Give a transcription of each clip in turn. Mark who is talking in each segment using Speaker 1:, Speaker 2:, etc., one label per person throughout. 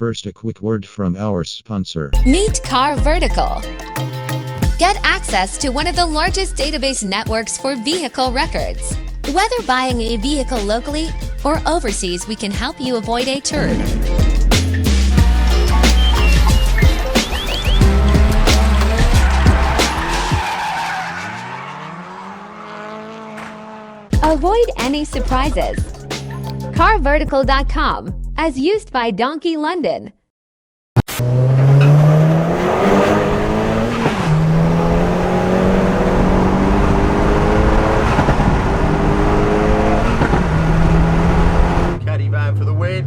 Speaker 1: First, a quick word from our sponsor.
Speaker 2: Meet Car Vertical. Get access to one of the largest database networks for vehicle records. Whether buying a vehicle locally or overseas, we can help you avoid a turd. Avoid any surprises. CarVertical.com, as used by Donkey London.
Speaker 3: Caddy van for the win.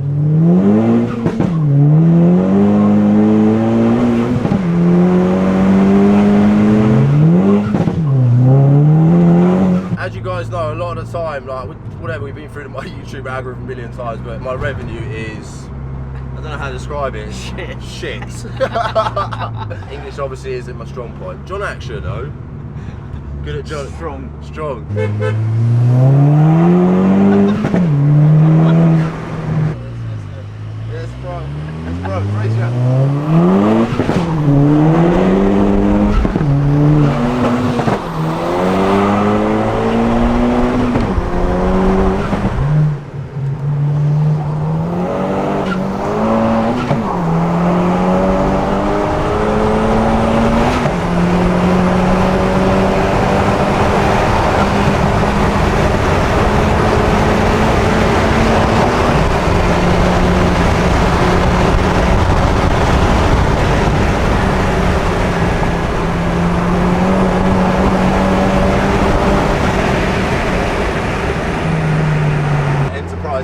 Speaker 3: As you guys know, a lot of the time, like whatever, we've been through my YouTube algorithm a million times, but my revenue is, I don't know how to describe it. Shit. English obviously isn't my strong point. John Action though. Good at John. Strong. Yes, bro. Raise your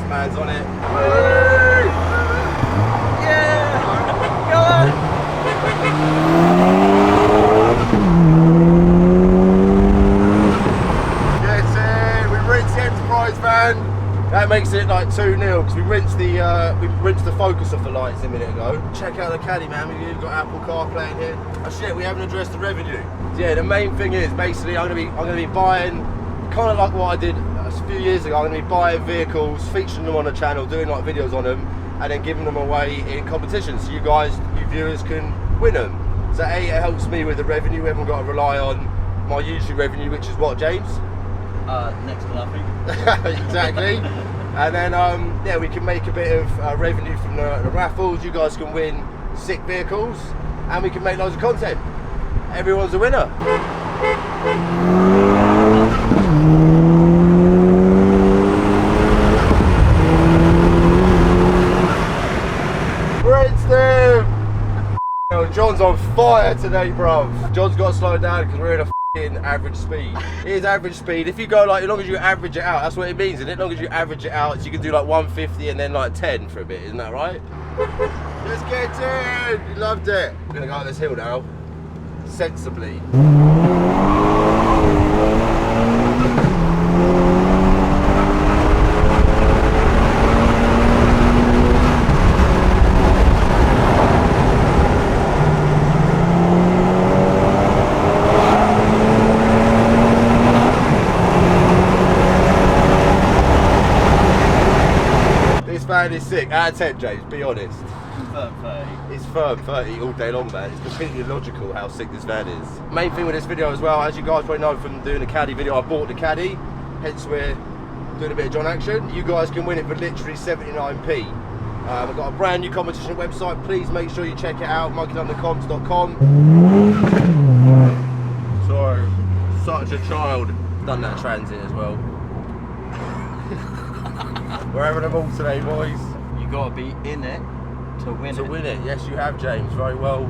Speaker 3: man's on it. Yeah! Go on! Yes, we rinsed the Enterprise van. That makes it like 2-0 because we rinsed the focus off the lights a minute ago. Check out the Caddy, man. We've got Apple CarPlay in here. Oh shit, we haven't addressed the revenue. So yeah, the main thing is basically I'm gonna be buying, kind of like what I did a few years ago. I'm going to be buying vehicles, featuring them on the channel, doing like videos on them, and then giving them away in competitions so you guys, you viewers, can win them. So A, it helps me with the revenue. We haven't got to rely on my YouTube revenue, which is what, James?
Speaker 4: Next to nothing.
Speaker 3: Exactly. And then yeah, we can make a bit of revenue from the raffles. You guys can win sick vehicles, and we can make loads of content. Everyone's a winner. John's on fire today, bruv. John's got to slow down because we're in a f***ing average speed. It is average speed. If you go like, as long as you average it out, that's what it means, isn't it? As long as you average it out, so you can do like 150 and then like 10 for a bit, isn't that right? Let's get in! You loved it. We're going to go up this hill now, sensibly. Man is sick. Out of 10, James, be honest.
Speaker 4: Firm 30.
Speaker 3: It's firm 30 all day long, man. It's completely illogical how sick this van is. Main thing with this video as well, as you guys probably know from doing the Caddy video, I bought the Caddy, hence we're doing a bit of John action. You guys can win it for literally 79p. I've got a brand new competition website. Please make sure you check it out, monkeylondoncoms.com. Sorry, such a child. Done that transit as well. We're having them all today, boys.
Speaker 4: You gotta be in it to win it.
Speaker 3: To win it, yes you have, James. Very well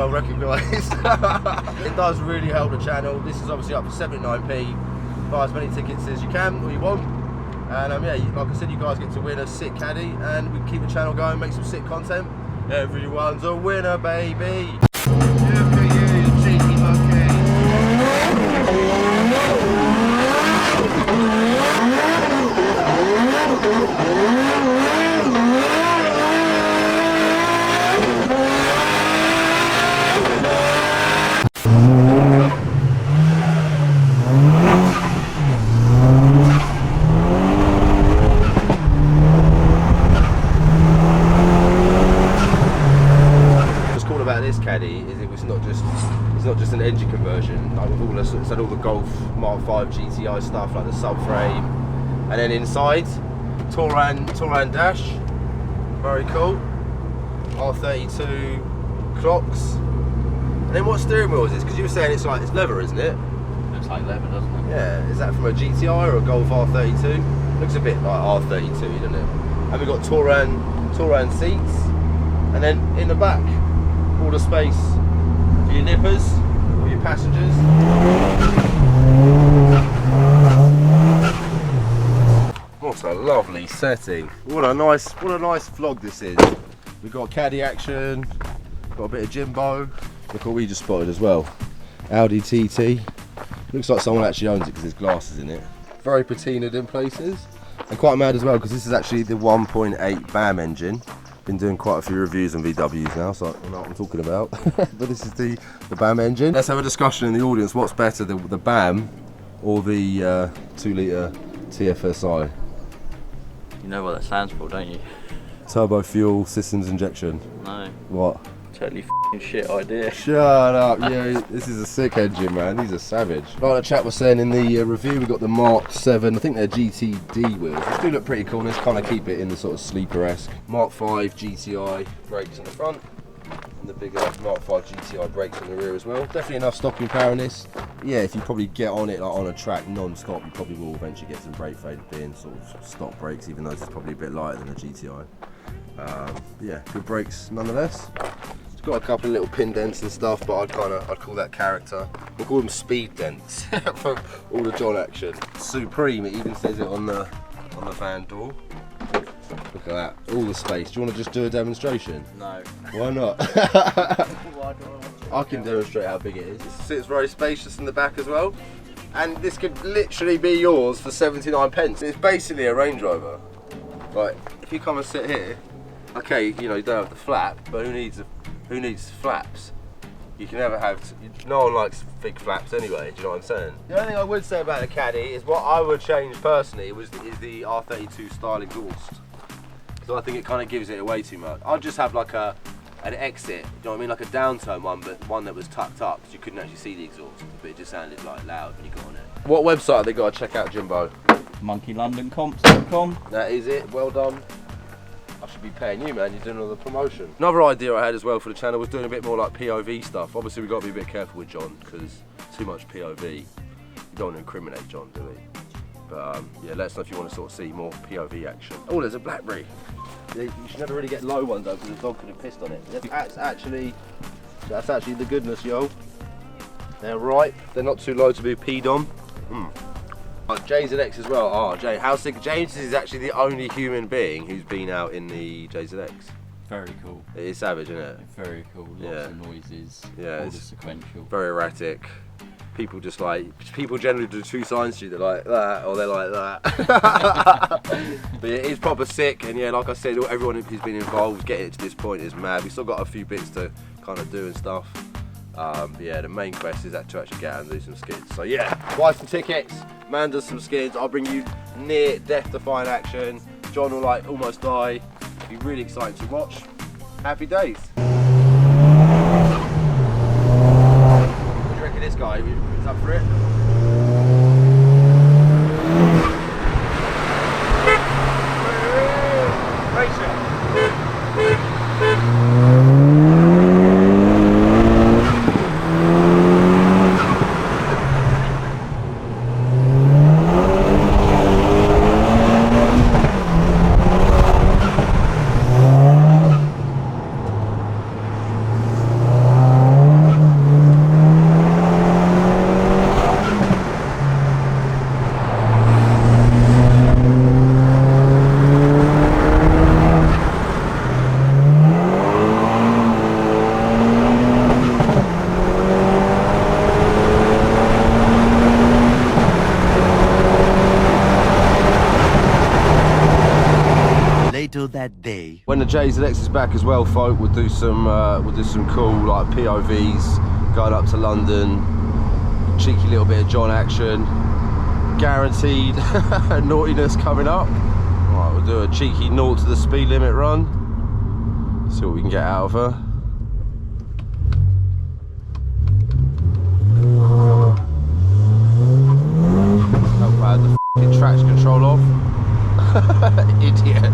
Speaker 3: recognised. It does really help the channel. This is obviously up for 79p. Buy as many tickets as you can or you want. And yeah, like I said, you guys get to win a sick Caddy, and we can keep the channel going, make some sick content. Everyone's a winner, baby. Look at you cheeky monkey. not just an engine conversion. Like with all the, it's had all the Golf Mark 5 GTI stuff, like the subframe, and then inside, Touran dash, very cool. R32 clocks, and then what steering wheel is this? Because you were saying it's leather, isn't it?
Speaker 4: Looks like leather, doesn't it?
Speaker 3: Yeah. Is that from a GTI or a Golf R32? Looks a bit like R32, doesn't it? And we've got Touran seats, and then in the back, all the space for your nippers or your passengers. What a lovely setting! What a nice vlog this is. We've got Caddy action, got a bit of Jimbo. Look what we just spotted as well. Audi TT. Looks like someone actually owns it because there's glasses in it. Very patinaed in places. And quite mad as well because this is actually the 1.8 BAM engine. Been doing quite a few reviews on VWs now, so I know what I'm talking about. But this is the BAM engine. Let's have a discussion in the audience. What's better, the BAM or the 2-litre TFSI?
Speaker 4: You know what that stands for, don't you?
Speaker 3: Turbo fuel systems injection.
Speaker 4: No.
Speaker 3: What?
Speaker 4: Totally f***ing shit idea.
Speaker 3: Shut up, yeah, this is a sick engine, man. He's a savage. Like the chap was saying in the review, we got the Mark 7, I think they're GTD wheels, which do look pretty cool. Let's kind of keep it in the sort of sleeper-esque. Mark 5 GTI brakes in the front, and the bigger Mark 5 GTI brakes in the rear as well. Definitely enough stopping power in this. Yeah, if you probably get on it like on a track non-stop, you probably will eventually get some brake fade being sort of stock brakes, even though this is probably a bit lighter than a GTI. Yeah, good brakes nonetheless. It's got a couple of little pin dents and stuff, but I'd call that character. We'll call them speed dents from all the John action. Supreme, it even says it on the van door. Look at that, all the space. Do you want to just do a demonstration?
Speaker 4: No.
Speaker 3: Why not? I can demonstrate how big it is. It sits very spacious in the back as well. And this could literally be yours for 79 pence. It's basically a Range Rover. Right, if you come and sit here, okay, you know, you don't have the flap, but who needs flaps? You can never have, no one likes big flaps anyway, do you know what I'm saying? The only thing I would say about the Caddy is what I would change personally is the R32 style exhaust. So I think it kind of gives it away too much. I'd just have like an exit, you know what I mean, like a downturn one, but one that was tucked up so you couldn't actually see the exhaust, but it just sounded like loud when you got on it. What website have they got to check out, Jimbo?
Speaker 4: monkeylondoncomps.com.
Speaker 3: That is it, well done. I should be paying you, man, you're doing all the promotion. Another idea I had as well for the channel was doing a bit more like POV stuff. Obviously we've got to be a bit careful with John because too much POV, you don't want to incriminate John, do we? But yeah, let us know if you want to sort of see more POV action. Oh, there's a Blackberry. Yeah, you should never really get low ones though because the dog could have pissed on it. That's actually the goodness, yo. They're ripe, they're not too low to be peed on. JZX as well. Oh, Jay, how sick. James is actually the only human being who's been out in the JZX.
Speaker 4: Very cool.
Speaker 3: It is savage, isn't it?
Speaker 4: Very cool. Lots of noises.
Speaker 3: Yeah,
Speaker 4: all
Speaker 3: it's
Speaker 4: the sequential.
Speaker 3: Very erratic. People generally do two signs to you. They're like that or they're like that. But yeah, it is proper sick. And yeah, like I said, everyone who's been involved getting it to this point is mad. We've still got a few bits to kind of do and stuff. But yeah, the main quest is to actually get out and do some skids. So yeah, buy some tickets. Man does some skids. I'll bring you near death-defying action. John will like almost die. It'll be really exciting to watch. Happy days. What do you reckon this guy is up for it?
Speaker 5: That day.
Speaker 3: When the JZX is back as well, folk, we'll do some cool like POVs going up to London. Cheeky little bit of John action. Guaranteed naughtiness coming up. Right, we'll do a cheeky 0 to the speed limit run. See what we can get out of her. traction control off. Idiot.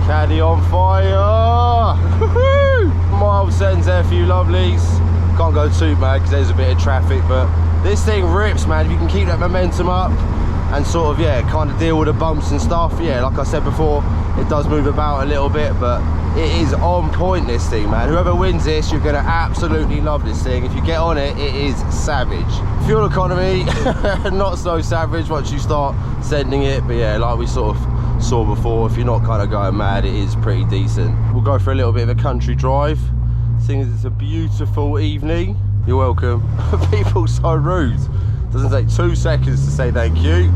Speaker 3: Caddy on fire! Mild settings there for you lovelies. Can't go too mad because there's a bit of traffic, but this thing rips, man. If you can keep that momentum up and sort of, yeah, kind of deal with the bumps and stuff. Yeah, like I said before, it does move about a little bit, but it is on point, this thing, man. Whoever wins this, you're gonna absolutely love this thing. If you get on it, it is savage. Fuel economy, not so savage once you start sending it, but yeah, like we sort of saw before, if you're not kind of going mad, it is pretty decent. We'll go for a little bit of a country drive, seeing as it's a beautiful evening. You're welcome. People so rude. Doesn't take 2 seconds to say thank you.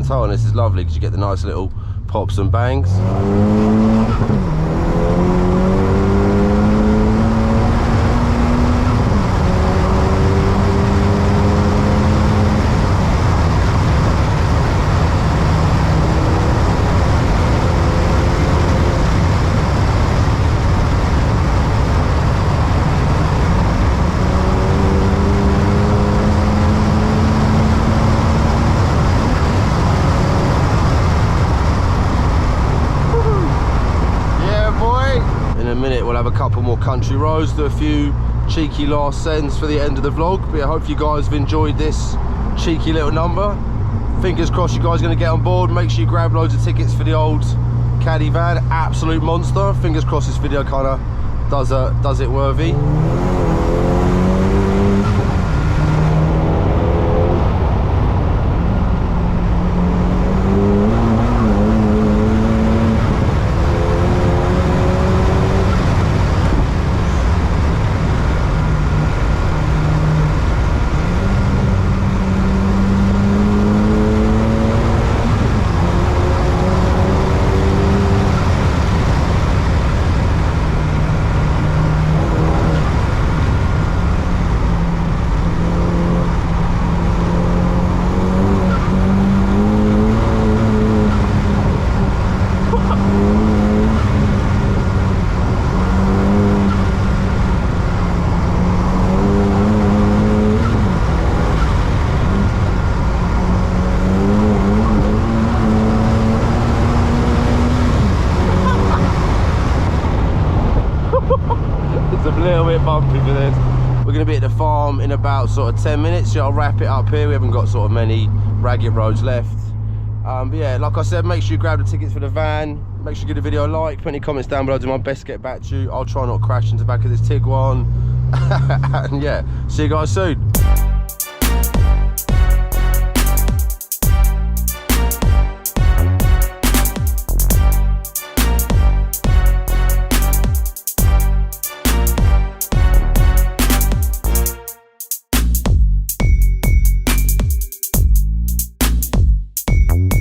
Speaker 3: Touran, this is lovely because you get the nice little pops and bangs. Couple more country roads, do a few cheeky last sends for the end of the vlog, but I hope you guys have enjoyed this cheeky little number. Fingers crossed you guys are going to get on board. Make sure you grab loads of tickets for the old Caddy van, absolute monster. Fingers crossed this video kind of does it worthy. little bit bumpy for this. We're going to be at the farm in about sort of 10 minutes. So I'll wrap it up here. We haven't got sort of many ragged roads left. But yeah, like I said, make sure you grab the tickets for the van. Make sure you give the video a like, put any comments down below. I'll do my best to get back to you. I'll try not to crash into the back of this Tiguan. And yeah, see you guys soon.